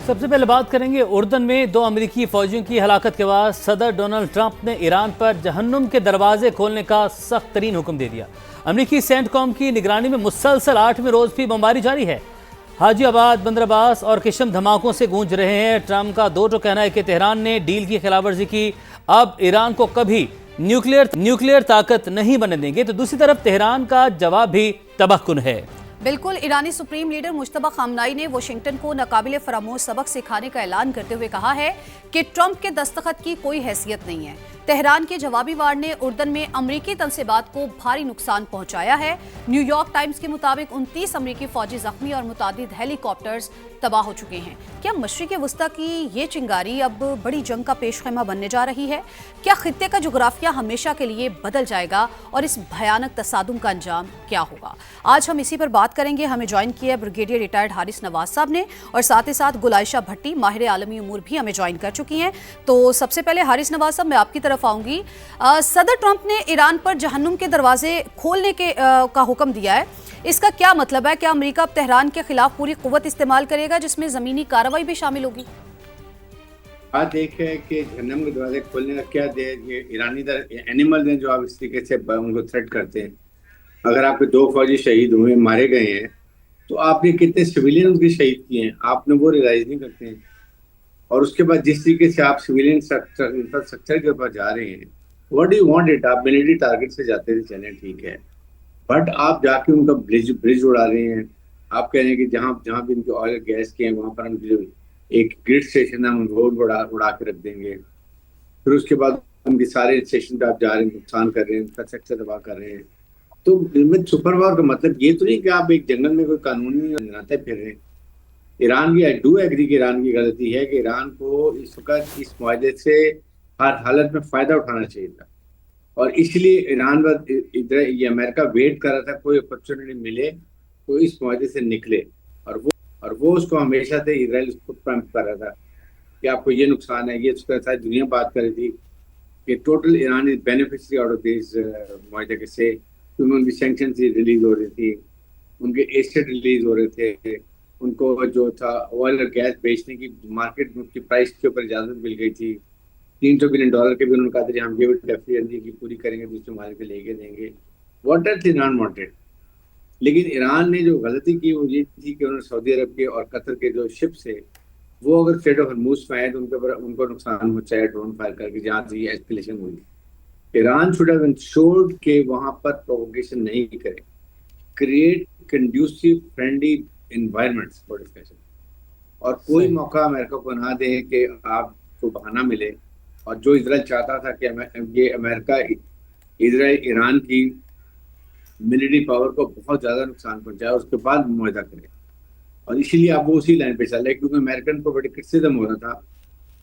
سب سے پہلے بات کریں گے اردن میں دو امریکی فوجیوں کی ہلاکت کے بعد صدر ڈونلڈ ٹرمپ نے ایران پر جہنم کے دروازے کھولنے کا سخت ترین حکم دے دیا۔ امریکی سینٹ کام کی نگرانی میں مسلسل 8ویں روز بھی بمباری جاری ہے۔ حاجی آباد، بندر عباس اور کشم دھماکوں سے گونج رہے ہیں۔ ٹرمپ کا دو کہنا ہے کہ تہران نے ڈیل کی خلاف ورزی کی، اب ایران کو کبھی نیوکلیئر طاقت نہیں بننے دیں گے، تو دوسری طرف تہران کا جواب بھی تباہ کن ہے۔ بالکل، ایرانی سپریم لیڈر مجتبی خامنائی نے واشنگٹن کو ناقابل فراموش سبق سکھانے کا اعلان کرتے ہوئے کہا ہے کہ ٹرمپ کے دستخط کی کوئی حیثیت نہیں ہے۔ تہران کے جوابی وار نے اردن میں امریکی تنصیبات کو بھاری نقصان پہنچایا ہے۔ نیو یارک ٹائمز کے مطابق 29 امریکی فوجی زخمی اور متعدد ہیلی کاپٹرز تباہ ہو چکے ہیں۔ کیا مشرق وسطی کی یہ چنگاری اب بڑی جنگ کا پیش خیمہ بننے جا رہی ہے؟ کیا خطے کا جغرافیہ ہمیشہ کے لیے بدل جائے گا اور اس بھیانک تصادم کا انجام کیا ہوگا؟ آج ہم اسی پر بات کریں گے۔ ہمیں جوائن کیا بریگیڈیئر ریٹائرڈ حارث نواز صاحب نے، اور ساتھ ہی ساتھ گل عائشہ بھٹی ماہر عالمی امور بھی ہمیں جوائن کر چکی ہیں۔ تو سب سے پہلے حارث نواز صاحب، میں آپ کی طرف آؤں گی۔ صدر ٹرمپ نے ایران پر جہنم کے دروازے کھولنے کا حکم دیا ہے، اس کا کیا مطلب ہے؟ کیا امریکہ اب تہران کے خلاف پوری قوت استعمال کرے گا جس میں زمینی کارروائی بھی شامل ہوگی؟ بات ایک ہے کہ جہنم کے دروازے کھولنے کا کیا دے، یہ ایرانی اینیمل ہیں جو آپ اس طریقے سے ان کو تھریٹ کرتے ہیں۔ اگر آپ کے 2 فوجی شہید ہوئے، مارے گئے ہیں، تو آپ نے کتنے سویلین کی شہید کیے ہیں، آپ نے وہ ریلائز نہیں کرتے ہیں۔ اور اس کے بعد جس طریقے سے آپ سویلین انفراسٹرکچر کے اوپر جا رہے ہیں، what do you want it, آپ ملٹری ٹارگیٹ سے جاتے تھے، چلیں ٹھیک ہے، بٹ آپ جا کے ان کا برج اڑا رہے ہیں۔ آپ کہہ رہے ہیں کہ جہاں بھی ان کے آئل گیس کے ہیں وہاں پر ہم ایک گرڈ اسٹیشن ہے، ہم روڈ اڑا کے رکھ دیں گے۔ پھر اس کے بعد ان کے سارے اسٹیشن پہ آپ جا رہے ہیں، نقصان کر رہے ہیں، انفراسٹرکچر تباہ کر رہے ہیں۔ تو سپر پاور کا مطلب یہ تو نہیں کہ آپ ایک جنگل میں کوئی قانون نہیں بناتے پھر رہے ہیں۔ ایران کی ڈو ایگری کہ ایران کی غلطی ہے کہ ایران کو اس وقت اس معاہدے سے ہر حالت میں فائدہ اٹھانا چاہیے تھا، اور اس لیے ایران ادھر یہ امریکہ ویٹ کر رہا تھا کوئی اپرچونٹی ملے تو اس معاہدے سے نکلے، اور وہ اس کو ہمیشہ سے اسرائیل اس کو پرمپ کر رہا تھا کہ آپ کو یہ نقصان ہے، یہ اس کا ساری دنیا بات کر رہی تھی کہ total Iran is beneficiary out of this معاہدے کے سے، کیونکہ ان کی سینکشنز ریلیز ہو رہی تھی، ان کے ایسٹ ریلیز ہو رہے تھے، ان کو جو تھا آئل اور گیس بیچنے کی مارکیٹ کی پرائس کے اوپر اجازت مل گئی تھی۔ $300 بلین کے بھی انہوں نے کہا تھا ہم یہ ڈیفینیٹلی کی پوری کریں گے، دوسرے ممالک کے لے کے دیں گے، واٹ ایلس ایران وانٹڈ۔ لیکن ایران نے جو غلطی کی وہ یہ تھی کہ انہوں نے سعودی عرب کے اور قطر کے جو شپس ہے وہ اگر اسٹریٹ آف ہرموز میں آئے تو ان کو نقصان پہنچایا ڈرون فائر کر کے، جہاں سے یہ ایسکیلیشن ہوئی۔ ایران شوڈ ہیو انشورڈ کہ وہاں پر پرووکیشن نہیں کرے، create conducive friendly environments for discussion, اور کوئی موقع امریکہ کو نہ دیں کہ آپ کو بہانہ ملے۔ اور جو اسرائیل چاہتا تھا کہ یہ امریکہ اسرائیل ایران کی ملٹری پاور کو بہت زیادہ نقصان پہنچایا، اس کے بعد معاہدہ کرے، اور اسی لیے اب وہ اسی لائن پہ چل رہے، کیونکہ امریکن کو بڑی کرٹیسزم ہو رہا تھا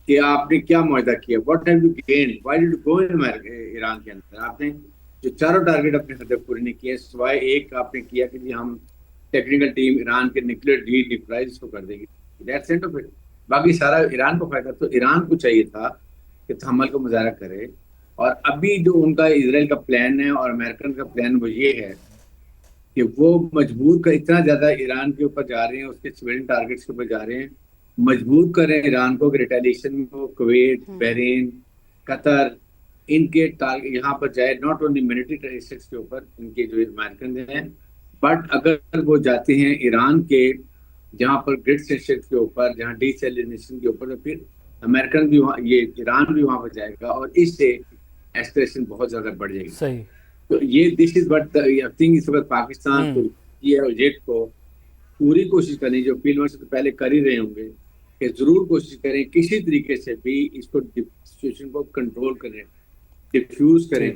کہ آپ نے کیا معاہدہ کیا، what have you gained, why did you go in Iran کے اندر۔ آپ نے جو چاروں ٹارگیٹ اپنے ہدف پورے نہیں کیے، سوائے ایک آپ نے کیا کہ جی ہم ٹیکنیکل ٹیم ایران کے نیوکلیئر ڈیپرائز کو کر دے گی، دیٹس اینڈ آف اٹ۔ باقی سارا ایران کو فائدہ، تو ایران کو چاہیے تھا کہ تحمل کا مظاہرہ کرے۔ اور ابھی جو ان کا اسرائیل کا پلان ہے اور امریکن کا پلان وہ یہ ہے کہ وہ مجبور کر اتنا زیادہ ایران کے اوپر جا رہے ہیں، اس کے سویلین ٹارگیٹس کے اوپر جا رہے ہیں، مجبور کریں ایران کو کہ ریٹیلیشن میں کویت، بحرین، قطر، ان کے یہاں پر جائے، ناٹ اونلی ملٹری ٹیررسٹس کے اوپر ان کے جو امریکن ہیں، بٹ اگر وہ جاتے ہیں ایران کے جہاں پر گرڈ اسٹیشن کے اوپر، جہاں ڈی سیلینیشن کے اوپر، تو پھر امریکن بھی وہاں، یہ ایران بھی وہاں پر جائے گا، اور اس سے ایسکلیشن بہت زیادہ بڑھ جائے گی۔ صحیح۔ تو یہ دس از بٹ آئی تھنک اس وقت پاکستان ترکی اور ایجپٹ کو پوری کوشش کرنی، جو فیلڈ میں سے تو پہلے کر ہی رہے ہوں گے، کہ ضرور کوشش کریں کسی طریقے سے بھی اس کو سچویشن کو کنٹرول کریں، ڈیفیوز کریں۔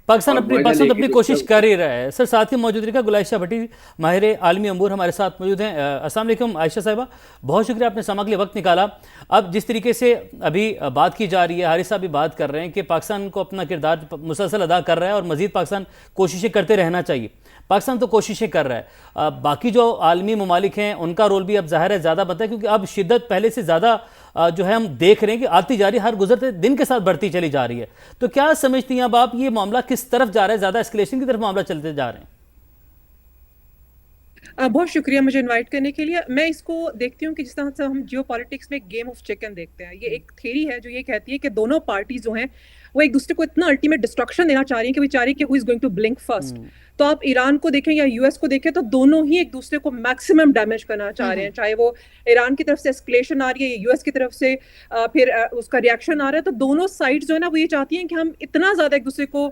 پاکستان اپنی کوشش کر ہی رہا ہے۔ سر ساتھ ہی موجود رہے گا گل عائشہ بھٹی، ماہر عالمی امور ہمارے ساتھ موجود ہیں۔ السلام علیکم عائشہ صاحبہ، بہت شکریہ آپ نے سما کے لیے وقت نکالا۔ اب جس طریقے سے ابھی بات کی جا رہی ہے، حارث صاحب بھی بات کر رہے ہیں کہ پاکستان کو اپنا کردار مسلسل ادا کر رہا ہے اور مزید پاکستان کوششیں کرتے رہنا چاہیے۔ پاکستان تو کوششیں کر رہا ہے، باقی جو عالمی ممالک ہیں ان کا رول بھی اب ظاہر ہے زیادہ بنتا ہے، کیونکہ اب شدت پہلے سے زیادہ جو ہے ہم دیکھ رہے ہیں کہ آتی جا رہی ہے، ہر گزرتے دن کے ساتھ بڑھتی چلی جا رہی ہے۔ تو کیا سمجھتی ہیں اب آپ یہ معاملہ کس طرف جا رہا ہے؟ زیادہ اسکلیشن کی طرف معاملہ چلتے جا رہے ہیں؟ बहुत शुक्रिया मुझे इनवाइट करने के लिए। मैं इसको देखती हूँ कि जिस तरह से हम जियो पॉलिटिक्स में गेम ऑफ चिकन देखते हैं, ये एक थ्योरी है जो ये कहती है कि दोनों पार्टी जो हैं वो एक दूसरे को इतना अल्टीमेट डिस्ट्रक्शन देना चाह रही है कि बेचारी कि who is going to blink first. तो आप ईरान को देखें या यूएस को देखें तो दोनों ही एक दूसरे को मैक्सिमम डैमेज करना चाह रहे हैं, चाहे वो ईरान की तरफ से एस्केलेशन आ रही है, यूएस की तरफ से फिर उसका रिएक्शन आ रहा है। तो दोनों साइड जो है ना वो ये चाहती हैं कि हम इतना ज्यादा एक दूसरे को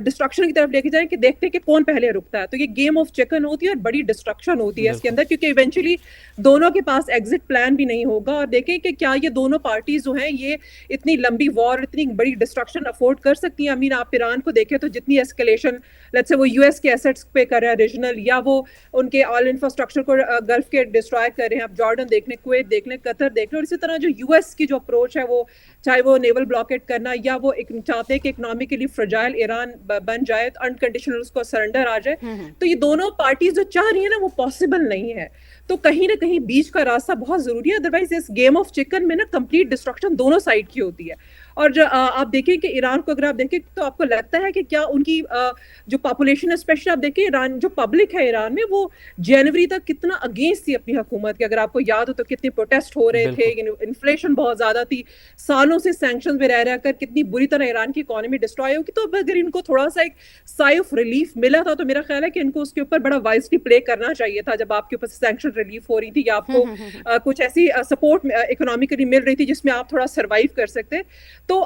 डिस्ट्रक्शन की तरफ लेके जाएं कि देखते हैं कि कौन पहले रुकता है। तो ये गेम ऑफ चिकन होती है और बड़ी डिस्ट्रक्शन होती है इसके अंदर, क्योंकि इवेंचुअली दोनों के पास एग्जिट प्लान भी नहीं होगा। और देखें कि क्या ये दोनों पार्टीज जो हैं ये इतनी लंबी वॉर, इतनी बड़ी डिस्ट्रक्शन अफोर्ड कर सकती हैं। आप ईरान को देखें तो जितनी एस्केलेशन लेट्स से वो यूएस के एसेट्स पे कर रहा है रीजनल, या वो उनके ऑल इंफ्रास्ट्रक्चर को गल्फ के डिस्ट्रॉय कर रहे हैं। आप जॉर्डन देख लें, कुवैत देख लें, कतर देख लें। और इसी तरह जो यूएस की जो अप्रोच है वो चाहे वो नेवल ब्लॉकेट करना या वो चाहते हैं कि इकोनॉमिकली फ्रजाइल ईरान बन जाए, तो अनकंडीशनल उसको सरेंडर आ जाए। तो ये दोनों पार्टीज जो चाह रही है ना वो पॉसिबल नहीं है। तो कहीं ना कहीं बीच का रास्ता बहुत जरूरी है, अदरवाइज इस गेम ऑफ चिकन में ना कंप्लीट डिस्ट्रक्शन दोनों साइड की होती है। और जो आप देखें कि ईरान को अगर आप देखें तो आपको लगता है कि क्या उनकी जो पॉपुलेशन है, स्पेशली आप देखें ईरान जो पब्लिक है ईरान में, वो जनवरी तक कितना अगेंस्ट थी अपनी हुकूमत के। अगर आपको याद हो तो कितने प्रोटेस्ट हो रहे थे, इन्फ्लेशन बहुत ज्यादा थी, सालों से सैंक्शंस में रह कर कितनी बुरी तरह ईरान की इकोनॉमी डिस्ट्रॉय होगी। तो अगर इनको थोड़ा सा एक साई ऑफ रिलीफ मिला था तो मेरा ख्याल है कि इनको उसके ऊपर बड़ा वाइजली प्ले करना चाहिए था, जब आपके ऊपर सैंक्शन रिलीफ हो रही थी या आपको कुछ ऐसी सपोर्ट इकोनॉमिकली मिल रही थी जिसमें आप थोड़ा सर्वाइव कर सकते। तो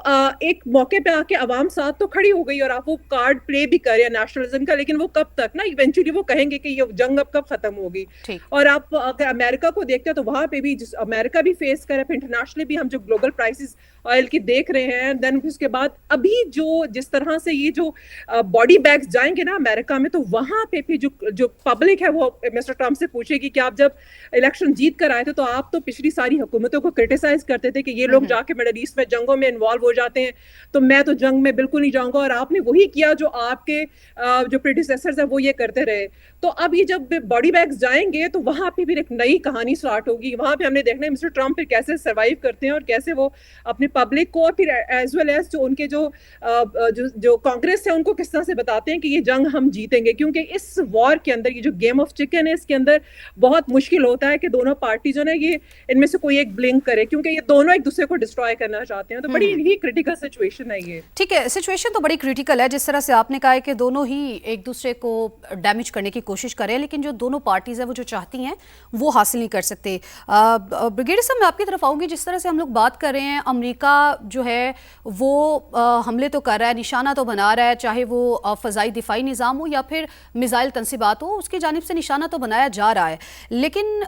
एक मौके पे आके अवाम साथ तो खड़ी हो गई और आप वो कार्ड प्ले भी कर रहे हैं नेशनलिज्म का, लेकिन वो कब तक ना, इवेंचुअली वो कहेंगे कि ये जंग अब कब खत्म होगी। और आप अगर अमेरिका को देखते हैं तो वहां पे भी अमेरिका भी फेस कर रहा है, फिर इंटरनेशनली भी हम जो ग्लोबल प्राइसेस ऑयल की देख रहे हैं। देन उसके बाद अभी जो जिस तरह से ये जो बॉडी बैग्स जाएंगे ना अमेरिका में, तो वहां पे भी जो पब्लिक है वो मिस्टर ट्रम्प से पूछेगी कि आप जब इलेक्शन जीत कर आए थे तो आप तो पिछली सारी हुकूमतों को क्रिटिसाइज करते थे कि ये लोग जाके मिडल ईस्ट में जंगों में इन्वॉल्व हो जाते हैं, तो मैं तो जंग में बिल्कुल नहीं जाऊंगा। और आपने वही किया जो आपके जो प्रेडिसेसर्स है वो ये करते रहे। तो अब ये जब बॉडी बैग्स जाएंगे तो वहां पे भी एक नई कहानी स्टार्ट होगी। वहां पे हमने देखना है मिस्टर ट्रम्प फिर कैसे सर्वाइव करते हैं और कैसे वो अपने पब्लिक को और फिर एज वेल एज जो उनके जो कांग्रेस है उनको किस तरह से बताते हैं कि ये जंग हम जीतेंगे। क्योंकि इस वॉर के अंदर ये जो गेम ऑफ चिकन है इसके अंदर बहुत मुश्किल होता है कि दोनों पार्टी जो है ये इनमें से कोई एक ब्लिंक करे, क्योंकि ये दोनों एक दूसरे को डिस्ट्रॉय करना चाहते हैं। तो बड़ी ही क्रिटिकल सिचुएशन है ये। ठीक है, सिचुएशन तो बड़ी क्रिटिकल है, जिस तरह से आपने कहा है कि दोनों ही एक दूसरे को डैमेज करने की कोशिश करें, लेकिन जो दोनों पार्टीज है वो जो चाहती हैं वो हासिल नहीं कर सकते। ब्रिगेडियर साहब मैं आपकी तरफ आऊँगी। जिस तरह से हम लोग बात कर रहे हैं, अमेरिका जो है वो हमले तो कर रहा है, निशाना तो बना रहा है, चाहे वो फ़ज़ाई दिफाई निज़ाम हो या फिर मिसाइल तनसीबात हो, उसकी जानिब से निशाना तो बनाया जा रहा है। लेकिन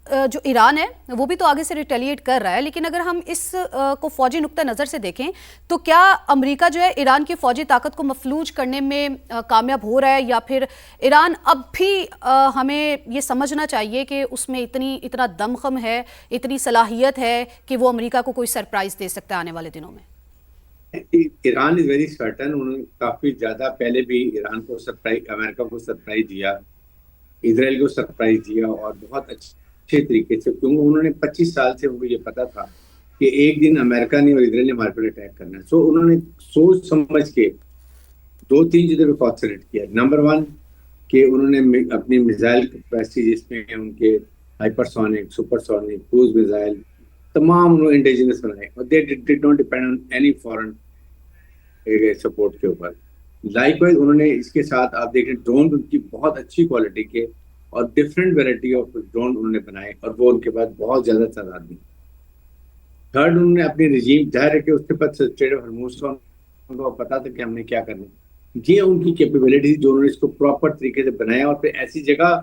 जो ईरान है वो भी तो आगे से रिटेलिएट कर रहा है। लेकिन अगर हम इस को फौजी नुक्ता नज़र से देखें तो क्या अमेरिका जो है ईरान की फौजी ताकत को मफलूज करने में कामयाब हो रहा है, या फिर ईरान अब भी हमें ये समझना चाहिए कि उसमें इतना दमखम है, इतनी सलाहियत है कि वो अमेरिका को कोई सरप्राइज दे सकता है आने वाले दिनों में? Iran is very certain. उन्होंने काफी ज्यादा पहले भी ईरान को सरप्राइज, अमेरिका को सरप्राइज दिया, इजराइल को सरप्राइज दिया, और बहुत अच्छे तरीके से, क्योंकि उन्होंने 25 साल से उनको ये पता था कि एक दिन अमेरिका ने और इजराइल ने हमारे पर अटैक करना है। सो उन्होंने सोच समझ के 2-3 चीजों पे कॉन्सेंट्रेट किया। नंबर 1 कि उन्होंने अपनी मिसाइल कैपेसिटी, जिसमें उनके हाइपरसोनिक, सुपरसोनिक, क्रूज मिसाइल तमाम उन्होंने इंडिजिनस बनाए, और they did not depend on any foreign support के ऊपर। लाइकवाइज उन्होंने इसके साथ आप देखें ड्रोन उनकी बहुत अच्छी क्वालिटी के और डिफरेंट वेराइटी ऑफ ड्रोन उन्होंने बनाए, और वो उनके पास बहुत ज्यादा तादाद में। थर्ड, उन्होंने अपनी रिजीम जाहिर है कि उसके बाद स्ट्रेट ऑफ हॉर्मुज़ का उनको पता था कि हमने क्या करना। ये उनकी कैपेबिलिटी जो उन्होंने इसको प्रॉपर तरीके से बनाया, और फिर ऐसी जगह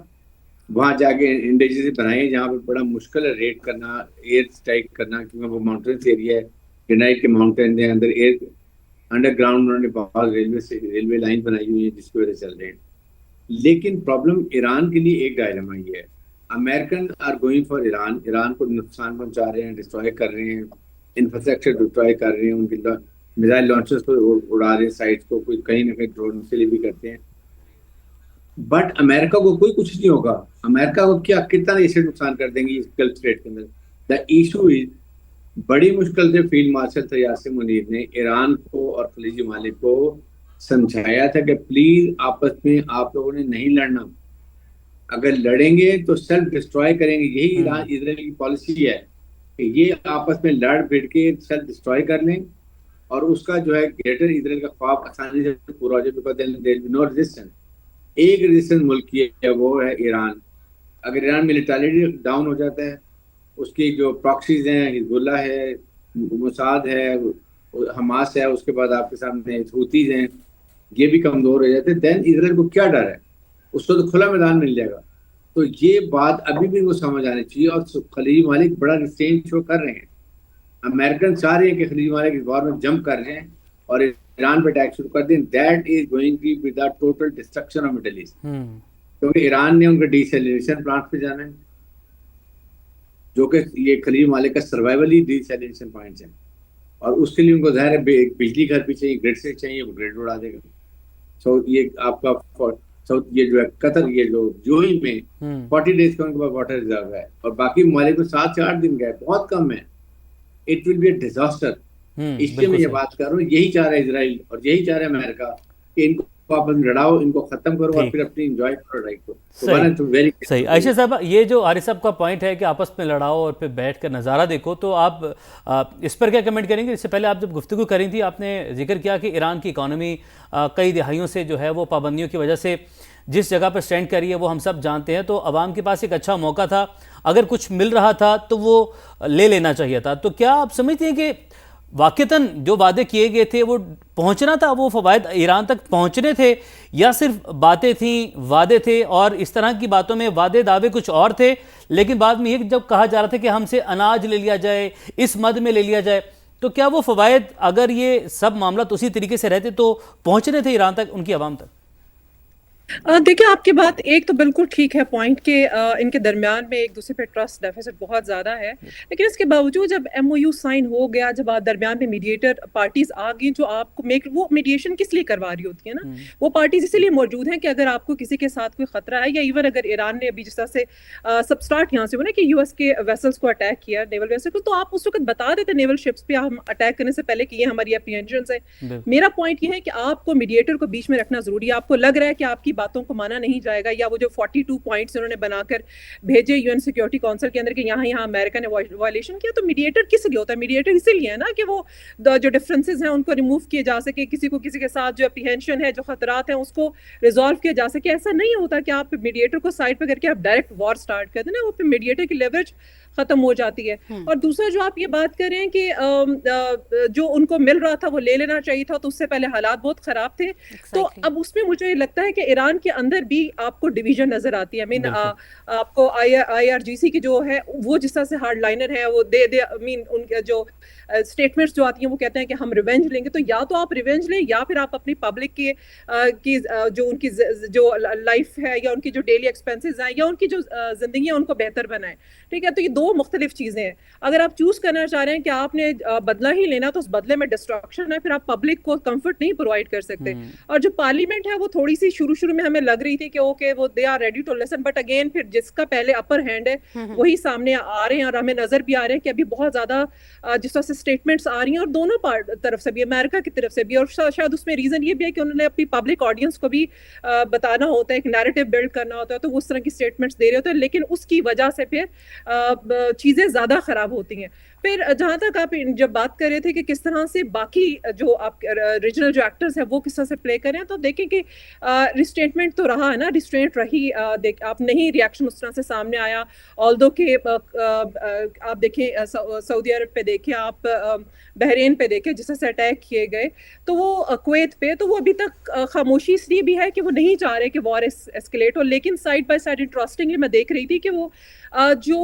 वहां जाके इंडिजिनस बनाए जहाँ पर बड़ा मुश्किल है रेड करना, एयर स्ट्राइक करना, क्योंकि वो माउंटेन्स एरिया है, ग्रेनाइट के माउंटेन है, अंदर एयर अंडरग्राउंड उन्होंने बहुत रेलवे लाइन बनाई हुई है जिसकी वजह से चल रहे हैं। लेकिन प्रॉब्लम ईरान के लिए एक डायलेमा ये है, American are going for Iran, Iran को नुकसान पहुंचा रहे हैं, डिस्ट्रॉय कर रहे हैं, इंफ्रास्ट्रक्चर डिस्ट्रॉय कर रहे हैं, उनके मिसाइल लॉन्चर्स को उड़ा रहे हैं, साइट्स को कोई कहीं ना कहीं ड्रोन से भी करते हैं। बट अमेरिका को कोई कुछ नहीं होगा। अमेरिका को क्या कितना ऐसे नुकसान कर देंगे इस गल्फ स्टेट के अंदर। द इशू इज, बड़ी मुश्किल से फील्ड मार्शल यासिर मुनीर ने ईरान को और खलीजी ममालिक को समझाया था कि प्लीज आपस में आप लोगों ने नहीं लड़ना, اگر لڑیں گے تو سیلف ڈسٹروائے کریں گے. یہی ایران اسرائیل کی پالیسی ہے کہ یہ آپس میں لڑ بھیڑ کے سیلف ڈسٹروائے کر لیں اور اس کا جو ہے گریٹر اسرائیل کا خواب آسانی سے پورا ہو جائے. Because no resistance. ایک ریزسٹنس ملک کی ہے وہ ہے ایران. اگر ایران ملیٹریٹی ڈاؤن ہو جاتا ہے, اس کی جو پراکسیز ہیں, حزب اللہ ہے, موساد ہے, حماس ہے, اس کے بعد آپ کے سامنے حوثیز ہیں, یہ بھی کمزور ہو جاتے ہیں, دین اسرائیل کو کیا ڈر ہے؟ اس کو تو کھلا میدان مل جائے گا. تو یہ بات ابھی بھی وہ سمجھ آنی چاہیے. اور خلیجی ممالک بڑا ریسٹین شو کر رہے ہیں. امریکن چاہ رہے ہیں کہ خلیجی ممالک اس وار میں جمپ کر جائیں اور ایران پہ اٹیک شروع کر دیں. That is going to be the total destruction of Middle East. کیونکہ ایران نے ان کا ڈیسیلینیشن پلانٹ پہ جانا ہے, جو کہ یہ خلیجی ممالک کا سروائیولی ڈیسیلینیشن پوائنٹس ہیں, اور اس کے لیے ان کو ظاہر ہے بجلی گھر پہ چاہیے, گریڈ سے چاہیے, وہ گریڈ اڑا دے گا. سو یہ آپ کا یہ جو ہے قطر, یہ جو جوئی میں 40 days کا ان کے پاس واٹر ریزرو ہے, اور باقی ممالک میں 7 سے 8 دن کا ہے, بہت کم ہے. It will be a disaster. اس لیے میں یہ بات کر رہا ہوں, یہی چاہ رہا ہے اسرائیل اور یہی چاہ رہا ہے امریکہ کہ ان کو آپ لڑاؤ, ان کو ختم کرو اور پھر اپنی انجوائے کرو لڑائی کو. صحیح. عائشہ صاحبہ, یہ جو عارف صاحب کا پوائنٹ ہے کہ آپس میں لڑاؤ اور پھر بیٹھ کر نظارہ دیکھو, تو آپ اس پر کیا کمنٹ کریں گے؟ اس سے پہلے آپ جب گفتگو کر رہی تھی آپ نے ذکر کیا کہ ایران کی اکانومی کئی دہائیوں سے جو ہے وہ پابندیوں کی وجہ سے جس جگہ پر سٹینڈ کر رہی ہے وہ ہم سب جانتے ہیں, تو عوام کے پاس ایک اچھا موقع تھا, اگر کچھ مل رہا تھا تو وہ لے لینا چاہیے تھا. تو کیا آپ سمجھتے ہیں کہ واقعتاً جو وعدے کیے گئے تھے وہ پہنچنا تھا, وہ فوائد ایران تک پہنچنے تھے, یا صرف باتیں تھیں, وعدے تھے, اور اس طرح کی باتوں میں وعدے دعوے کچھ اور تھے, لیکن بعد میں یہ جب کہا جا رہا تھا کہ ہم سے اناج لے لیا جائے, اس مد میں لے لیا جائے, تو کیا وہ فوائد اگر یہ سب معاملات اسی طریقے سے رہتے تو پہنچنے تھے ایران تک, ان کی عوام تک؟ دیکھیں, آپ کی بات ایک تو بالکل ٹھیک ہے پوائنٹ کہ ان کے درمیان میں ایک دوسرے پہ ٹرسٹ ڈیفیسٹ بہت زیادہ ہے, لیکن اس کے باوجود جب ایم او یو سائن ہو گیا, جب درمیان میں میڈیٹر پارٹیز آ گئیں جو آپ کو وہ میڈیشن کس لیے کروا رہی ہوتی ہے نا, وہ پارٹیز اسی لیے موجود ہیں کہ اگر آپ کو کسی کے ساتھ کوئی خطرہ ہے, یا ایون اگر ایران نے ابھی جس طرح سے سب اسٹارٹ یہاں سے ہوا نا کہ یو ایس کے ویسلس کو اٹیک کیا, نیول ویسل کو, تو آپ اس وقت بتا دیتے نیول شپس پہ ہم اٹیک کرنے سے پہلے کہ یہ ہماری اپریہنشنز ہیں. میرا پوائنٹ یہ ہے کہ آپ کو میڈیٹر کو بیچ میں رکھنا ضروری ہے. آپ کو لگ رہا ہے کہ آپ کی باتوں کو مانا نہیں جائے گا, یا وہ جو 42 پوائنٹس انہوں نے بنا کر بھیجے یو این سیکورٹی کونسل کے اندر کہ یہاں امریکہ نے وائلیشن کیا, تو میڈیٹر کس لیے ہوتا ہے؟ میڈیٹر اسی لیے ہے نا کہ وہ جو ڈفرینسز ہیں ان کو ریموو کیے جا سکے, کسی کو کسی کے ساتھ جو اپریہنشن ہے, جو خطرات ہیں, اس کو ریزالو کیا جا سکے. ایسا نہیں ہوتا کہ آپ میڈیٹر کو سائڈ پہ کر کے آپ ڈائریکٹ وار سٹارٹ کر دیں نا, وہ پہ میڈیٹر کی لیوریج ختم ہو جاتی ہے. اور دوسرا جو آپ یہ بات کر رہے ہیں کہ جو ان کو مل رہا تھا وہ لے لینا چاہیے تھا, تو اس سے پہلے حالات بہت خراب تھے. تو اب اس میں مجھے لگتا ہے کہ ایران کے اندر بھی آپ کو ڈویژن نظر آتی ہے. آپ کو آئی آر جی سی کی جو ہے وہ جس طرح سے ہارڈ لائنر ہے, وہ ان کے جو اسٹیٹمنٹس جو آتی ہیں وہ کہتے ہیں کہ ہم ریونج لیں گے. تو یا تو آپ ریونج لیں, یا پھر آپ اپنی پبلک کی جو ان کی جو لائف ہے, یا ان کی جو ڈیلی ایکسپینسز ہیں, یا ان کی جو زندگی ہے, ان کو بہتر بنائیں. ٹھیک ہے, تو یہ دو مختلف چیزیں ہیں. اگر آپ چوز کرنا چاہ رہے ہیں کہ آپ نے بدلہ ہی لینا, تو اس بدلے میں ڈسٹرکشن ہے, پھر آپ پبلک کو کمفرٹ نہیں پرووائڈ کر سکتے. اور جو پارلیمنٹ ہے وہ تھوڑی سی شروع میں ہمیں لگ رہی تھی کہ اوکے وہ they are ready to listen, but again پھر جس کا پہلے اپر ہینڈ ہے وہی سامنے آ رہے ہیں, اور ہمیں نظر بھی آ رہے ہیں کہ ابھی بہت زیادہ جس طرح سے اسٹیٹمنٹس آ رہی ہیں, اور دونوں طرف سے بھی, امریکہ کی طرف سے بھی, اور شاید اس میں ریزن یہ بھی ہے کہ انہوں نے اپنی پبلک آڈینس کو بھی بتانا ہوتا ہے, ایک نیریٹو بلڈ کرنا ہوتا ہے, تو وہ اس طرح کی اسٹیٹمنٹس دے رہے ہوتے ہیں, لیکن اس کی وجہ سے پھر چیزیں زیادہ خراب ہوتی ہیں. پھر جہاں تک آپ جب بات کر رہے تھے کہ کس طرح سے باقی جو آپ ریجنل جو ایکٹرز ہیں وہ کس طرح سے پلے کر رہے ہیں, تو دیکھیں کہ ریسٹینٹمنٹ تو رہا ہے نا, ریسٹرینٹ رہی, آپ نہیں ریئیکشن اس طرح سے سامنے آیا. آلدو کہ آپ دیکھیں سعودی عرب پہ دیکھیں, آپ بحرین پہ دیکھیں جس سے اٹیک کیے گئے, تو وہ کویت پہ, تو وہ ابھی تک خاموشی اس لیے بھی ہے کہ وہ نہیں چاہ رہے کہ وار ایسکلیٹ ہو. لیکن سائڈ بائی سائڈ انٹرسٹنگلی میں دیکھ رہی تھی کہ وہ جو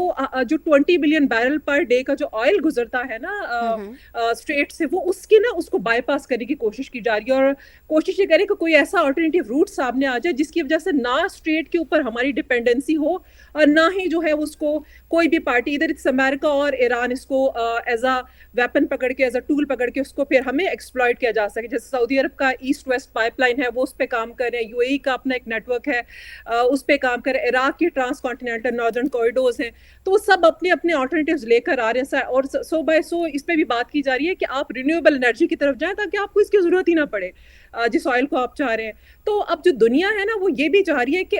20 بلین بیرل پر ڈے کا جو آئل گزرتا ہے نا اسٹریٹ سے, وہ اس کی نا اس کو بائی پاس کرنے کی کوشش کی جا رہی ہے, اور کوشش یہ کرے کہ کوئی ایسا آلٹرنیٹیو روٹ سامنے آ جائے جس کی وجہ سے نہ اسٹریٹ کے اوپر ہماری ڈپینڈنسی ہو, اور نہ ہی جو ہے اس کو کوئی بھی پارٹی, ادھر امریکہ اور ایران, اس کو ایز اے ویپن پکڑ کے, ایز اے ٹول پکڑ کے اس کو پھر ہمیں ایکسپلائٹ کیا جا سکے. جیسے سعودی عرب کا ایسٹ ویسٹ پائپ لائن ہے, وہ اس پہ کام کر رہے ہیں, یو اے ای کا اپنا ایک نیٹ ورک ہے, اس پہ کام کر رہے ہیں, عراق کی ٹرانس کانٹیننٹل ناردرن کوریڈورز ہیں, تو وہ سب اپنے اپنے آلٹرنیٹیوز لے کر آ رہے ہیں. اور سو بائی سو اس پہ بھی بات کی جا رہی ہے کہ آپ رینیویبل انرجی کی طرف جائیں تاکہ آپ کو اس کی ضرورت ہی نہ پڑے جس آئل کو آپ چاہ رہے ہیں. تو اب جو دنیا ہے نا وہ یہ بھی چاہ رہی ہے کہ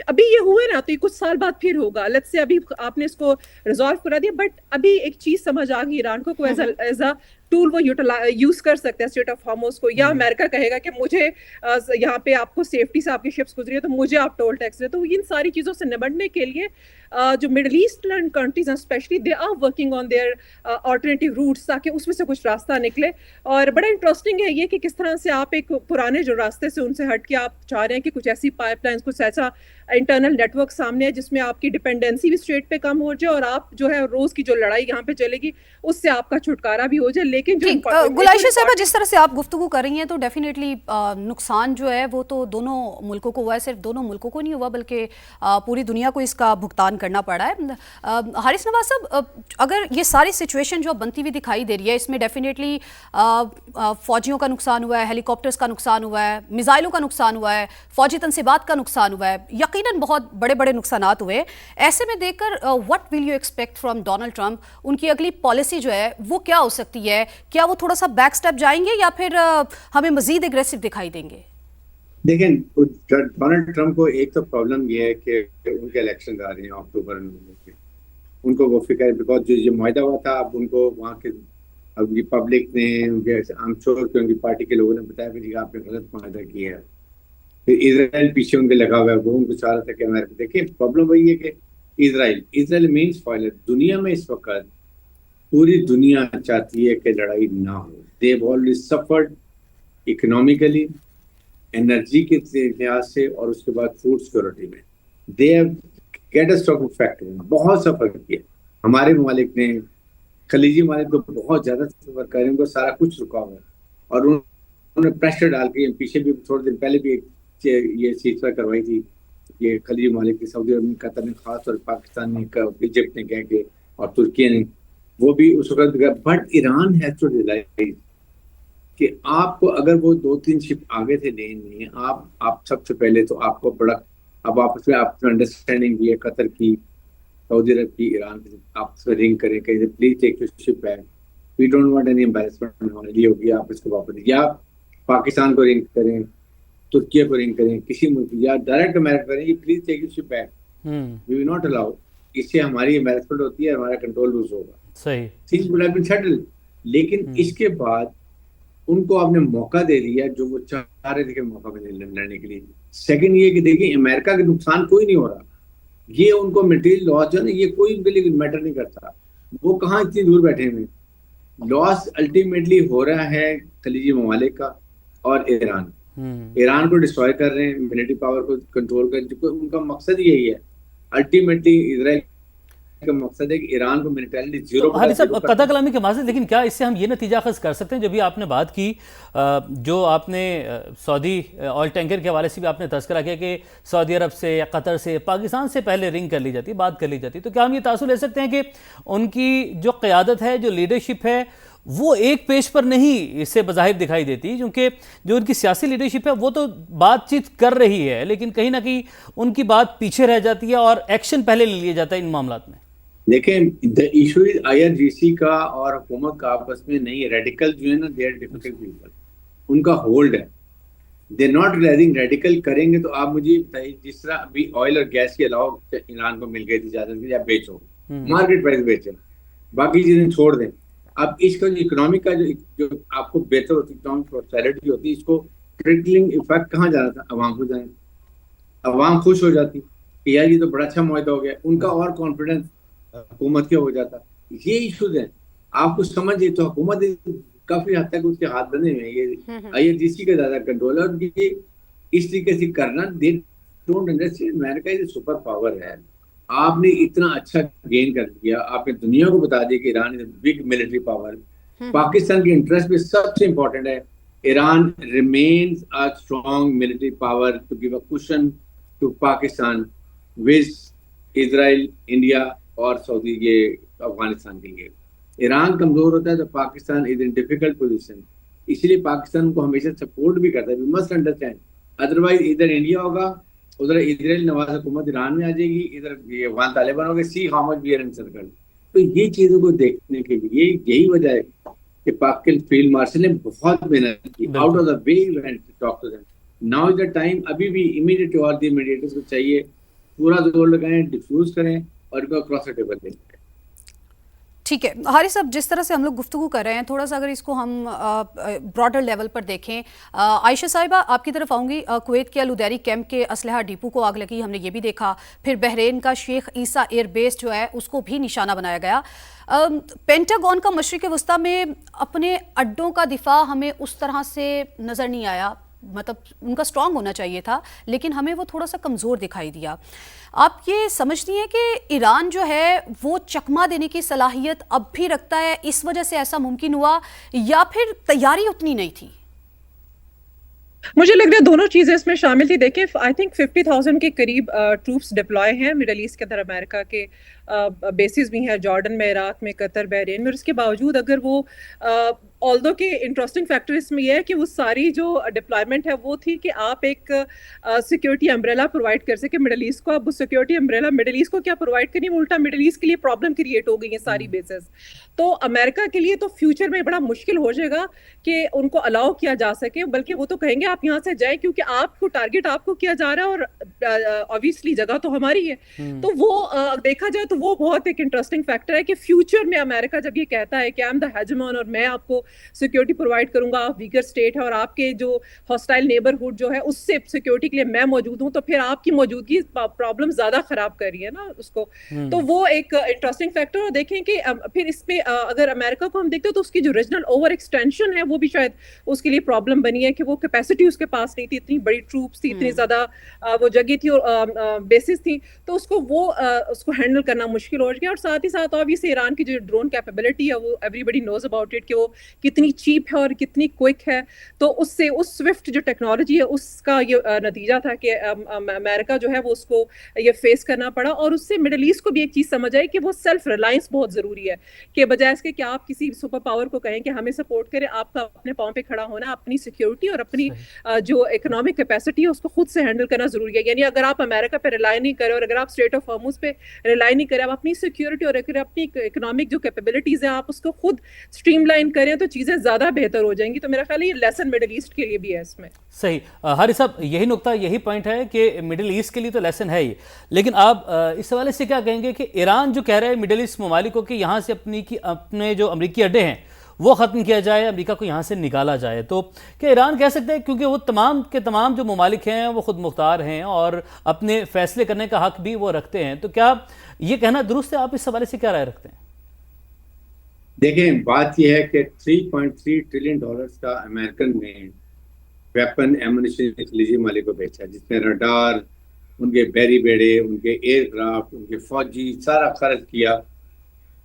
अभी ये हुए ना तो ये कुछ साल बाद फिर होगा, लेट्स से अभी आपने इसको रिजॉल्व करा दिया, बट अभी एक चीज समझ आ गई ईरान को एज अ टूल वो यूज कर सकते हैं स्ट्रेट ऑफ हॉर्मुज को, या अमेरिका कहेगा कि मुझे यहाँ पे आपको सेफ्टी से आपकी शिप्स गुजरी है तो मुझे आप टोल टैक्स दे। तो इन सारी चीजों से निपटने के लिए जो मिडिल ईस्टर्न कंट्रीज हैं specially, they are working on their alternative routes, ताकि उसमें से कुछ रास्ता निकले। और बड़ा इंटरेस्टिंग है ये कि किस तरह से आप एक पुराने जो रास्ते से उनसे हट के आप चाह रहे हैं कि कुछ ऐसी पाइपलाइंस, कुछ ऐसा इंटरनल नेटवर्क सामने है जिसमें आपकी डिपेंडेंसी भी स्ट्रेट पे कम हो जाए और आप जो है रोज की जो लड़ाई यहाँ पे चलेगी उससे आपका छुटकारा भी हो जाए। लेकिन जो गुलाइशा साहबा, जिस तरह से आप गुफ्तगू कर रही हैं तो डेफिनेटली नुकसान जो है वो तो दोनों मुल्कों को हुआ है, सिर्फ दोनों मुल्कों को नहीं हुआ बल्कि पूरी दुनिया को इसका भुगतान करना पड़ा है। हारिस नवाज साहब, अगर ये सारी सिचुएशन जो बनती हुई दिखाई दे रही है इसमें डेफिनेटली फौजियों का नुकसान हुआ है, हेलीकॉप्टर्स का नुकसान हुआ है, मिसाइलों का नुकसान हुआ है, फौजी तनसीबात का नुकसान हुआ है, यकीनन बहुत बड़े बड़े नुकसानात हुए। ऐसे में देखकर what will you expect from Donald Trump? उनकी अगली पॉलिसी जो है वो क्या हो सकती है? क्या वो थोड़ा सा बैक स्टेप जाएंगे या फिर हमें मजीद एग्रेसिव दिखाई देंगे? देखें, डोनाल्ड ट्रंप को एक तो प्रॉब्लम ये है कि उनके इलेक्शन आ रहे हैं अक्टूबर में, उनको वो फिक्र है बिकॉज जो मुआहदा हुआ था अब उनको वहाँ के उनकी पब्लिक ने, उनके आई एम श्योर कि उनकी पार्टी के लोगों ने बताया कि जी आपने गलत मुआहदा किया है। फिर इजराइल पीछे उनके लगा हुआ है, वो उनको चाह रहा था कि अमेरिका, देखिए प्रॉब्लम वही है कि इजराइल मीन स्पॉइलर। दुनिया में इस वक्त पूरी दुनिया चाहती है कि लड़ाई ना हो। They have already suffered economically, energy के लिहाज से और उसके बाद फूड सिक्योरिटी में। दे हैव कैटास्ट्रोफिक फैक्टर बहुत सफर किया। हमारे ममालिक ने, खलीजी ममालिक तो बहुत ज्यादा सफर कर रहे हैं, उनको सारा कुछ रुका हुआ है और उन्होंने प्रेशर डाल के, पीछे भी थोड़े दिन पहले भी ये सीजफायर करवाई थी ये खलीजी ममालिक की, सऊदी अरब, कतर ने, खास तौर पाकिस्तान ने, इजिप्ट ने कह के और तुर्की ने, वो भी उस वक्त। But Iran has to realize कि आपको अगर वो 2-3 शिप आगे थे लेने, आप सबसे पहले तो आपको बड़ा, अब आपस में आपकी अंडरस्टैंडिंग भी है कतर की, सऊदी अरब की, ईरान की, आपस में रिंग करें कहीं please take your ship back, we don't want any embarrassment हमारे लिए होगी, आप इसको वापस, या पाकिस्तान को रिंग करें, तुर्की को रिंग करें, किसी मुल्क, या डायरेक्ट अमेरिका करें, please take your ship back, we will not allow. इससे हमारी एम्बैरेसमेंट होती है, हमारा कंट्रोल लूज होगा। सही, things would have been settled. लेकिन इसके बाद उनको आपने मौका दे दिया जो वो चाह रहे थे कि मौका मिले लड़ने के लिए। सेकंड ये कि देखिए अमेरिका के नुकसान कोई नहीं हो रहा, ये उनको मटेरियल लॉस जो है ना, ये कोई उनके लिए मैटर नहीं करता, वो कहाँ इतनी दूर बैठे हुए। लॉस अल्टीमेटली हो रहा है खलीजी ममालिक का और ईरान को डिस्ट्रॉय कर रहे हैं, मिलिट्री पावर को कंट्रोल कर, उनका मकसद यही है। अल्टीमेटली इजराइल का मकसद है कि ईरान को मिलिटरी जीरो। हारिस साहब, कथा कलामी के माज़े, लेकिन क्या इससे हम ये नतीजा अखज़ कर सकते हैं, जब भी आपने बात की, जो आपने सऊदी ऑयल टैंकर के हवाले से भी आपने तज़किरा किया कि सऊदी अरब से या कतर से, पाकिस्तान से पहले रिंग कर ली जाती, बात कर ली जाती, तो क्या हम ये तासुर ले सकते हैं कि उनकी जो क़यादत है, जो लीडरशिप है, वो एक पेज पर नहीं इससे बज़ाहिर दिखाई देती, क्योंकि जो उनकी सियासी लीडरशिप है वो तो बातचीत कर रही है, लेकिन कहीं ना कहीं उनकी बात पीछे रह जाती है और एक्शन पहले ले लिया जाता है इन मामलात में। देखें, द इशू इज IRGC का और हुकूमत का आपस में नहीं है। रेडिकल जो है ना, दे आर डिफिकल्ट पीपल, उनका होल्ड है, दे नॉट रियलाइजिंग। रेडिकल करेंगे तो आप मुझे बताइए, जिस तरह अभी ऑयल और गैस के अलावा ईरान को मिल गई थी इजाजत, या बेचो, मार्केट प्राइस बेचो, बाकी चीजें छोड़ दें। अब इसका जो इकोनॉमिक का जो आपको बेहतर होती, इकोनॉमिक प्रॉस्पेरिटी होती, इसको ट्रिकलिंग इफेक्ट कहाँ जाना था, अवाम को जाना, अवाम खुश हो जाती कि यार ये तो बड़ा अच्छा मुआहदा हो गया, उनका और कॉन्फिडेंस हुकूमत के हो जाता। ये इशूज हैं, आपको समझिए। तो हुकूमत काफी हद तक उसके हाथ बने हुए हैं, ये IRGC का ज्यादा कंट्रोल है, और ये इस तरीके से करना, they don't understand America is super power है। आपने इतना अच्छा गेन कर लिया, आपने दुनिया को बता दिया कि Iran is big military power. Pakistan के इंटरेस्ट में सबसे इंपॉर्टेंट है Iran remains a strong military power to give a cushion to Pakistan with Israel, India और सऊदी, ये अफगानिस्तान के लिए। ईरान कमजोर होता है तो Pakistan is in difficult position, इसलिए पाकिस्तान को हमेशा सपोर्ट भी करता है। वी मस्ट अंडरस्टैंड, अदरवाइज इधर इंडिया होगा, उधर इजराइल नवाज हुकूमत ईरान में आ जाएगी, इधर ये अफगान तालिबान हो गए, see how much we are in circle. तो ये चीजों को देखने के लिए यही वजह है कि पाक के फील्ड मार्शल ने बहुत मेहनत की, out of the way went to talk to them. Now is the time, अभी भी इमीडिएट और दी मीडिएटर्स को चाहिए पूरा जोर लगाएं, डिफ्यूज करें और इनको क्रॉस द टेबल लें। ठीक है हारिस साहब, जिस तरह से हम लोग गुफ्तगू कर रहे हैं, थोड़ा सा अगर इसको हम ब्रॉडर लेवल पर देखें, आयशा साहिबा आपकी तरफ आऊँगी। कुवैत के अल-उदैरी कैंप के असलहा डिपो को आग लगी, हमने ये भी देखा। फिर बहरीन का शेख ईसा एयरबेस जो है उसको भी निशाना बनाया गया। पेंटागन का मशरिक़ वस्ता में अपने अड्डों का दिफा हमें उस तरह से नज़र नहीं आया, मतलब उनका स्ट्रांग होना चाहिए था, लेकिन हमें वो थोड़ा सा कमज़ोर दिखाई दिया। आप ये समझती हैं कि ईरान जो है वो चकमा देने की सलाहियत अब भी रखता है, इस वजह से ऐसा मुमकिन हुआ, या फिर तैयारी उतनी नहीं थी? मुझे लग रहा है दोनों चीजें इसमें शामिल थी। देखिए आई थिंक 50,000 के करीब ट्रूप्स डिप्लॉय हैं मिडल ईस्ट के अंदर, अमेरिका के बेसिस भी हैं जॉर्डन में, इराक में, कतर, बहरीन में। और उसके बावजूद अगर वो ऑल्दो के इंटरेस्टिंग फैक्टर इसमें यह है कि वो सारी जो डिप्लॉयमेंट है वो थी कि आप एक सिक्योरिटी अम्ब्रेला प्रोवाइड कर सके मिडल ईस्ट को। अब वो सिक्योरिटी अम्ब्रेला मिडल ईस्ट को क्या प्रोवाइड करनी, उल्टा मिडल ईस्ट के लिए प्रॉब्लम क्रिएट हो गई है सारी बेसिस। तो अमेरिका के लिए तो फ्यूचर में बड़ा मुश्किल हो जाएगा कि उनको अलाउ किया जा सके, बल्कि वो तो कहेंगे आप यहाँ से जाएं, क्योंकि आपको टारगेट आपको किया जा रहा है और ऑब्वियसली जगह तो हमारी है। तो वो देखा जाए तो वो बहुत एक इंटरेस्टिंग फैक्टर है कि फ्यूचर में अमेरिका जब ये कहता है कि आई एम द हेजेमॉन और मैं आपको सिक्योरिटी प्रोवाइड करूंगा, आप वीकर स्टेट है और आपके जो हॉस्टाइल नेबरहुड जो है उससे सिक्योरिटी के लिए मैं मौजूद हूं, तो फिर आपकी मौजूदगी प्रॉब्लम ज्यादा खराब कर रही है ना उसको। तो वो एक इंटरेस्टिंग फैक्टर। और देखें कि फिर इसमें अगर अमेरिका को हम देखते हैं तो उसकी जो रीजनल ओवर एक्सटेंशन है वो भी शायद उसके लिए प्रॉब्लम बनी है कि वो कैपेसिटी उसके पास नहीं थी, इतनी बड़ी ट्रूप्स थी, इतनी ज्यादा वो जगह थी और बेसिस थी, तो उसको हैंडल करना मुश्किल हो गया। और साथ ही साथ ऑब्वियसली ईरान की जो ड्रोन कैपेबिलिटी है वो एवरीबडी नोज अबाउट इट कि वो कितनी चीप है और कितनी क्विक है। तो उससे उस स्विफ्ट जो टेक्नोलॉजी है उसका ये नतीजा था कि अमेरिका जो है वो उसको ये फेस करना पड़ा। और उससे मिडल ईस्ट को भी एक चीज समझ आई कि वो सेल्फ रिलायंस बहुत जरूरी है, कि बजाय इसके कि आप किसी सुपर पावर को कहें कि हमें सपोर्ट करें, आपका अपने पांव पे खड़ा होना, अपनी सिक्योरिटी और अपनी जो इकोनॉमिक कैपेसिटी है उसको खुद से हैंडल करना जरूरी है। यानी अगर आप अमेरिका पे रिलाई नहीं करें और अगर आप स्टेट ऑफ हॉर्मुज पे रिलाई नहीं करें, आप अपनी सिक्योरिटी और अपनी इकोनॉमिक जो कैपेबिलिटीज है आप उसको खुद स्ट्रीमलाइन करें, तो चीजें ज्यादा बेहतर हो जाएंगी। तो मेरा ख्याल है ये लेसन मिडिल ईस्ट के लिए भी है इसमें। सही हारिस साहब, यही नुक्ता, यही पॉइंट है कि मिडिल ईस्ट के लिए तो लेसन है ही, लेकिन आप इस हवाले से क्या कहेंगे कि ईरान जो कह रहा है मिडिल ईस्ट ममालिक को कि यहाँ से अपने जो अमरीकी अड्डे हैं वो ख़त्म किया जाए, अमेरिका को यहाँ से निकाला जाए, तो क्या ईरान कह सकते हैं, क्योंकि वो तमाम के तमाम जो ममालिक हैं वो खुद मुख्तार हैं और अपने फैसले करने का हक भी वो रखते हैं, तो क्या ये कहना दुरुस्त है? आप इस हवाले से क्या राय रखते हैं? देखें, बात यह है कि $3.3 ट्रिलियन का अमेरिकन ने वेपन एमुनिशन खलीजी मालिक को बेचा, जिसमें रडार, उनके बैरी बेड़े, उनके एयरक्राफ्ट, उनके फौजी सारा खर्च किया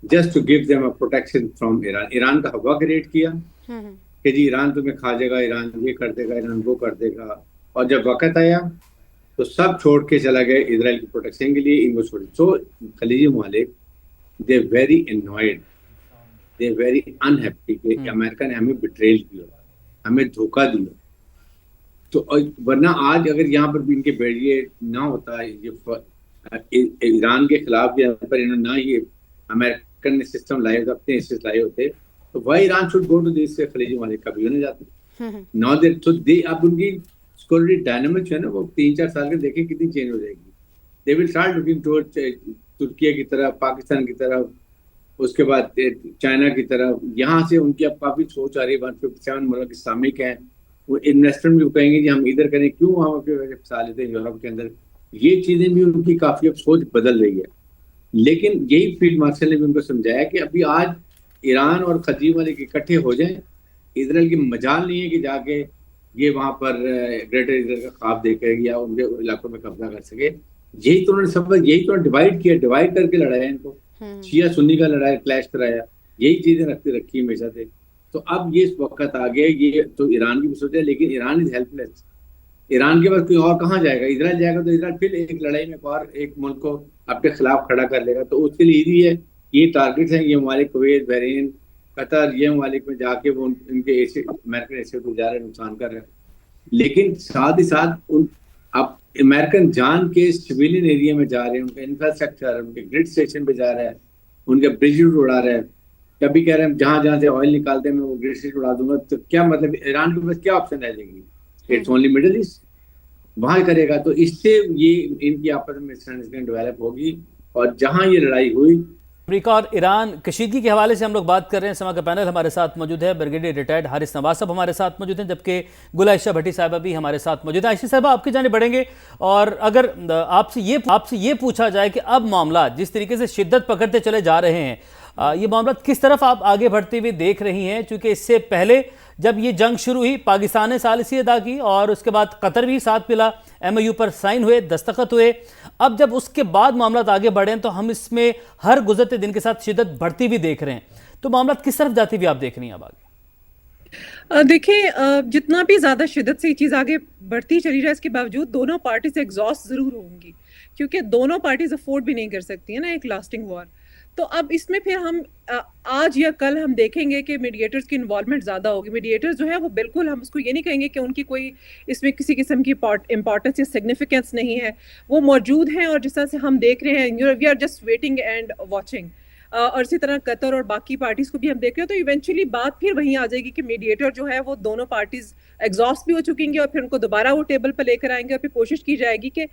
just to give them a protection from Iran. Iran का हवा क्रिएट किया कि जी ईरान तुम्हें खा जाएगा, ईरान ये कर देगा, ईरान वो कर देगा। और जब वक्त आया तो सब छोड़ के चला गए इजराइल की प्रोटेक्शन के लिए, इनको छोड़। सो खलीजी मालिक they very annoyed, they very unhappy कि अमेरिका ने हमें बिट्रेल किया, हमें धोखा दिया। तो वरना आज अगर यहाँ पर भी इनके बेड़िए ना होता, ये ईरान के खिलाफ यहाँ पर इन्होंने ना ये अमेरिकन ने सिस्टम लाए होते, अपने एसेस लाए होते, तो वह Iran should go to this खलीजी मालिक कभी होने जाते नौ देर। तो दे अब उनकी सिक्योरिटी डायनामिक्स है ना वो 3-4 साल के देखें कितनी चेंज हो जाएगी। They will start looking towards तुर्की की तरफ, पाकिस्तान की तरफ, उसके बाद चाइना की तरफ। यहाँ से उनकी अब काफी सोच आ रही है। 157 मुल्क इस्लामिक हैं, वो इन्वेस्टमेंट भी कहेंगे जी हम इधर करें, क्यों हम अपने फंसा लेते हैं यूरोप के अंदर। ये चीजें भी उनकी काफी अब सोच बदल रही है। लेकिन यही फील्ड मार्शल ने भी उनको समझाया कि अभी आज ईरान और खलीजी मालिक इकट्ठे हो जाएं, इजराइल की मजाल नहीं है कि जाके ये वहां पर ग्रेटर इजराइल का ख्वाब देकर या उनके इलाकों में कब्जा कर सके। यही तो उन्होंने सब, यही तो डिवाइड किया, डिवाइड करके लड़ाया इनको, शिया सुन्नी का लड़ाया, क्लैश कराया, यही चीजें रखी हमेशा से। तो अब ये इस वक्त आ गया, ये तो ईरान की भी सोचा, लेकिन ईरान इज हेल्पलेस। ईरान के पास कोई और कहाँ जाएगा? इजराइल जाएगा तो इजराइल फिर एक लड़ाई में और एक मुल्क को अपने खिलाफ खड़ा कर लेगा। तो उसके लिए इजी है, ये टारगेट्स हैं, ये ममालिक कुवैत, बहरीन, कतर, ये ममालिक में जाके वो इनके अमेरिकन एसेट को जा रहे हैं, नुकसान कर रहे हैं। लेकिन साथ ही साथ अब अमेरिकन जान के सिविलियन एरिया में जा रहे हैं, उनका इंफ्रास्ट्रक्चर, उनके ग्रिड स्टेशन पे जा रहा है, उनके ब्रिज उड़ा रहा है। कभी कह रहे हैं जहां से ऑयल निकालते हैं मैं वो ग्रिड स्टेशन उड़ा दूंगा। तो क्या मतलब ईरान के पास क्या ऑप्शन रह जाएगी? It's only middle east. وہاں کرے گا, تو اس سے یہ ان کی آپس میں انڈرسٹینڈنگ ڈیولپ ہوگی. اور جہاں یہ لڑائی ہوئی, امریکہ اور ایران کشیدگی کے حوالے سے ہم لوگ بات کر رہے ہیں. سما کا پینل ہمارے ساتھ موجود ہے. بریگیڈیئر ریٹائرڈ حارث نواز صاحب ہمارے ساتھ موجود ہیں, جبکہ گل عائشہ بھٹی صاحبہ بھی ہمارے ساتھ موجود ہیں. عائشہ صاحبہ, آپ کی جانب بڑھیں گے, اور اگر آپ سے یہ پوچھا جائے کہ اب معاملات جس طریقے سے شدت پکڑتے چلے جا رہے ہیں, یہ معاملات کس طرف آپ آگے بڑھتے ہوئے دیکھ رہی ہیں؟ چونکہ اس سے پہلے جب یہ جنگ شروع ہوئی, پاکستان نے ثالثی ادا کی, اور اس کے بعد قطر بھی ساتھ ملا, ایم او یو پر سائن ہوئے, دستخط ہوئے. اب جب اس کے بعد معاملات آگے بڑھے ہیں تو ہم اس میں ہر گزرتے دن کے ساتھ شدت بڑھتی بھی دیکھ رہے ہیں. تو معاملات کس طرف جاتی ہوئی آپ دیکھ رہی ہیں اب آگے؟ دیکھیں, جتنا بھی زیادہ شدت سے یہ چیز آگے بڑھتی چلی جائے, اس کے باوجود دونوں پارٹیز ایگزاسٹ ضرور ہوں گی, کیونکہ دونوں پارٹیز افورڈ بھی نہیں کر سکتی ہیں نا ایک لاسٹنگ وار. تو اب اس میں پھر ہم آج یا کل ہم دیکھیں گے کہ میڈیٹرز کی انوالومنٹ زیادہ ہوگی. میڈیٹرز جو ہے وہ بالکل, ہم اس کو یہ نہیں کہیں گے کہ ان کی کوئی اس میں کسی قسم کی امپورٹنس یا سگنیفیکینس نہیں ہے, وہ موجود ہیں. اور جس طرح سے ہم دیکھ رہے ہیں, we are just waiting and watching. اور اسی طرح قطر اور باقی پارٹیز کو بھی ہم دیکھ رہے ہیں. تو ایونچولی بات پھر وہیں آ جائے گی کہ میڈیٹر جو ہے وہ دونوں پارٹیز ایگزاسٹ بھی ہو چکی گی, اور پھر ان کو دوبارہ وہ ٹیبل پہ لے کر آئیں گے, اور پھر کوشش کی جائے گی کہ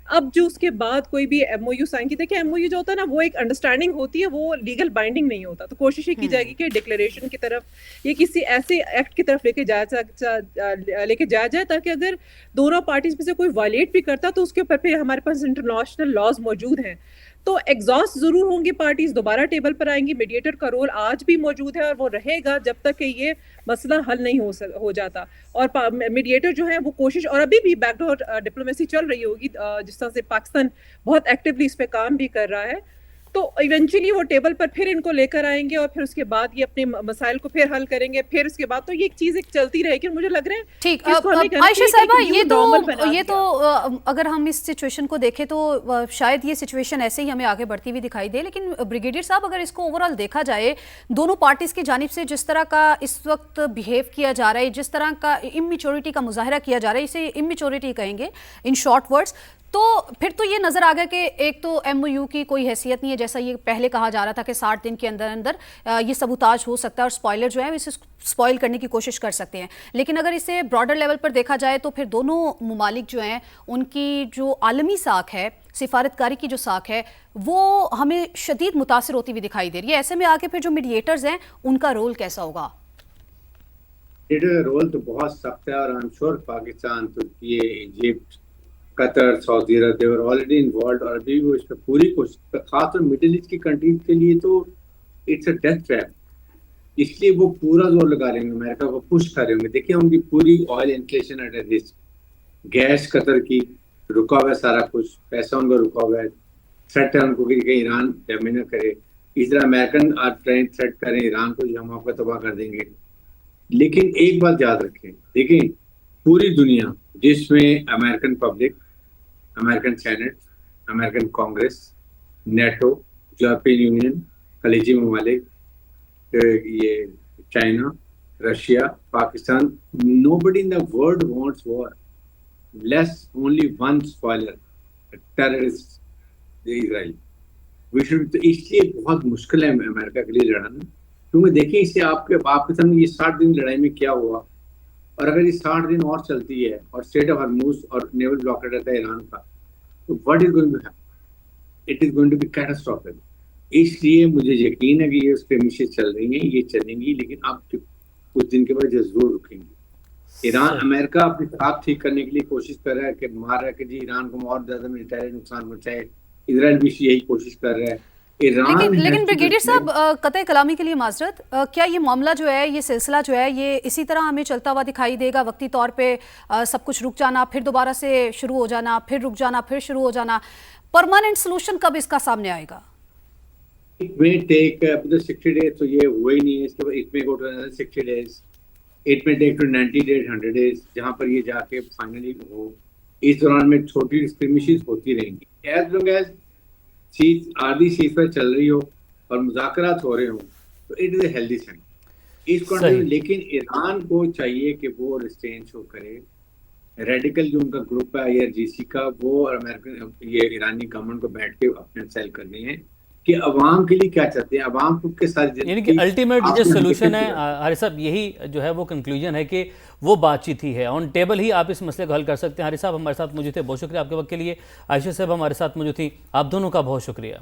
اب جو اس کے بعد کوئی بھی ایم او یو سائن کی, دیکھیں ایم او یو جو ہوتا ہے نا وہ ایک انڈرسٹینڈنگ ہوتی ہے, وہ لیگل بائنڈنگ نہیں ہوتا. تو کوشش یہ کی جائے گی کہ ڈکلیریشن کی طرف یا کسی ایسے ایکٹ کی طرف لے کے جایا جائے تاکہ اگر دونوں پارٹیز میں سے کوئی وائلیٹ بھی کرتا تو اس کے اوپر پھر ہمارے پاس انٹرنیشنل لاز موجود ہیں. تو ایگزاسٹ ضرور ہوں گی, پارٹیز دوبارہ ٹیبل پر آئیں گی. میڈیٹر کا رول آج بھی موجود ہے اور وہ رہے گا جب تک کہ یہ مسئلہ حل نہیں ہو جاتا. اور میڈیٹر جو ہے وہ کوشش, اور ابھی بھی بیک ڈور ڈپلومیسی چل رہی ہوگی, جس طرح سے پاکستان بہت ایکٹیولی اس پہ کام بھی کر رہا ہے. تو ایونچولی وہ ٹیبل پر پھر ان کو لے کر آئیں گے, اور پھر اس کے بعد یہ اپنے مسائل کو پھر حل کریں گے. پھر اس کے بعد تو یہ ایک چیز ایک چلتی رہے گی. مجھے لگ رہا ہے ٹھیک. عائشہ صاحبہ, یہ تو اگر ہم اس سچویشن کو دیکھیں تو شاید یہ سچویشن ایسے ہی ہمیں آگے بڑھتی ہوئی دکھائی دے, لیکن بریگیڈیئر صاحب اگر اس کو اوورآل دیکھا جائے, دونوں پارٹیز کی جانب سے جس طرح کا اس وقت بیہیو کیا جا رہا ہے, جس طرح کا اممیچورٹی کا مظاہرہ کیا جا رہا ہے, اسے اممیچورٹی کہیں گے ان شارٹ ورڈز, تو پھر تو یہ نظر آ گیا کہ ایک تو ایم او یو کی کوئی حیثیت نہیں ہے, جیسا یہ پہلے کہا جا رہا تھا کہ 60 دن کے اندر اندر یہ سبوتاج ہو سکتا ہے, اور اسپوائلر جو ہے اسے اسپوائل کرنے کی کوشش کر سکتے ہیں. لیکن اگر اسے براڈر لیول پر دیکھا جائے تو پھر دونوں ممالک جو ہیں ان کی جو عالمی ساکھ ہے, سفارتکاری کی جو ساکھ ہے, وہ ہمیں شدید متاثر ہوتی ہوئی دکھائی دے رہی ہے. ایسے میں آگے پھر جو میڈیٹرز ہیں ان کا رول کیسا ہوگا؟ میڈیٹر کا رول تو بہت سخت ہے, اور I am sure Pakistan, Turkey, Egypt, Qatar, Saudi Arab, they're already involved, اور ابھی وہ اس پہ پوری کوشش, خاص طور مڈل ایسٹ کی کنٹریز کے لیے تو اٹس اے ڈیتھ ٹریپ. اس لیے وہ پورا زور لگا رہے ہیں, امریکہ کو پش کر رہے ہوں گے. دیکھیں ان کی پوری oil inflation at a risk, gas Qatar کی رکا ہوا ہے, سارا کچھ پیسہ ان کا رکا ہوا ہے, تھریٹ ہے ان کو کہ ایران ڈیمیج نہ کرے. اس طرح امریکن آپ تھریٹ کریں ایران کو, ہم آپ کو تباہ کر دیں گے. لیکن ایک بات یاد رکھیں, دیکھیں پوری دنیا جس میں American public, American senate, American congress, NATO, European union, خلیجی ممالک, یہ China, Russia, Pakistan, nobody in the world wants war, less only one spoiler, terrorist, Israel. تو اس لیے بہت مشکل ہے امریکہ کے لیے لڑنا, کیونکہ دیکھیں اس سے آپ کے سامنے یہ 60 دن لڑائی میں کیا ہوا, اور اگر یہ 60 دن اور چلتی ہے اور اسٹریٹ آف ہرموز اور نیول بلاکیڈ رہتا ہے ایران کا, تو what is going to happen? It is going to be catastrophic. اس لیے مجھے یقین ہے کہ یہ اسکرمشز چل رہی ہیں, یہ چلیں گی, لیکن اب کچھ دن کے بعد یہ ضرور رکیں گی. ایران, امریکہ اپنے خطاب ٹھیک کرنے کے لیے کوشش کر رہا ہے کہ مار رہا ہے کہ جی ایران کو اور زیادہ ملٹری نقصان پہنچائے. اسرائیل بھی یہی کوشش کر رہا ہے. لیکن بریگیڈیئر صاحب, قطع کلامی کے لیے معذرت, کیا یہ معاملہ جو ہے, یہ سلسلہ جو ہے, یہ اسی طرح ہمیں چلتا ہوا دکھائی دے گا؟ وقتی طور پہ سب کچھ رک جانا, پھر دوبارہ سے شروع ہو جانا, پھر رک جانا, پھر شروع ہو جانا, پرماننٹ سلوشن کب اس کا سامنے آئے گا؟ It may take 60 days, تو یہ ہوا ہی نہیں ہے. اس کے بعد it may go to another 60 days. It may take to 90 days, 100 days, جہاں پر یہ جا کے فائنلی ہو. اس دوران میں چھوٹی اسکرمشز ہوتی رہیں گی. As long as آدھی سیز پر چل رہی ہو اور مذاکرات ہو رہے ہوں, تو it is a healthy sign. اس کانٹیکسٹ میں لیکن ایران کو چاہیے کہ وہ ریسٹرین شو کرے. ریڈیکل جو ان کا گروپ ہے IRGC کا, وہ امریکن یہ ایرانی گورنمنٹ کو بیٹھ کے اپنے سیل کرنے ہیں کہ عوام کے لیے کیا چاہتے ہیں، عوام کو کس ساری یعنی کہ الٹیمیٹ جو سولوشن ہے حارث صاحب، یہی جو ہے وہ کنکلوژن ہے کہ وہ بات چیت ہی ہے، آن ٹیبل ہی آپ اس مسئلے کو حل کر سکتے ہیں۔ حارث صاحب ہمارے ساتھ موجود تھے، بہت شکریہ آپ کے وقت کے لیے۔ عائشہ صاحب ہمارے ساتھ موجود تھیں، آپ دونوں کا بہت شکریہ۔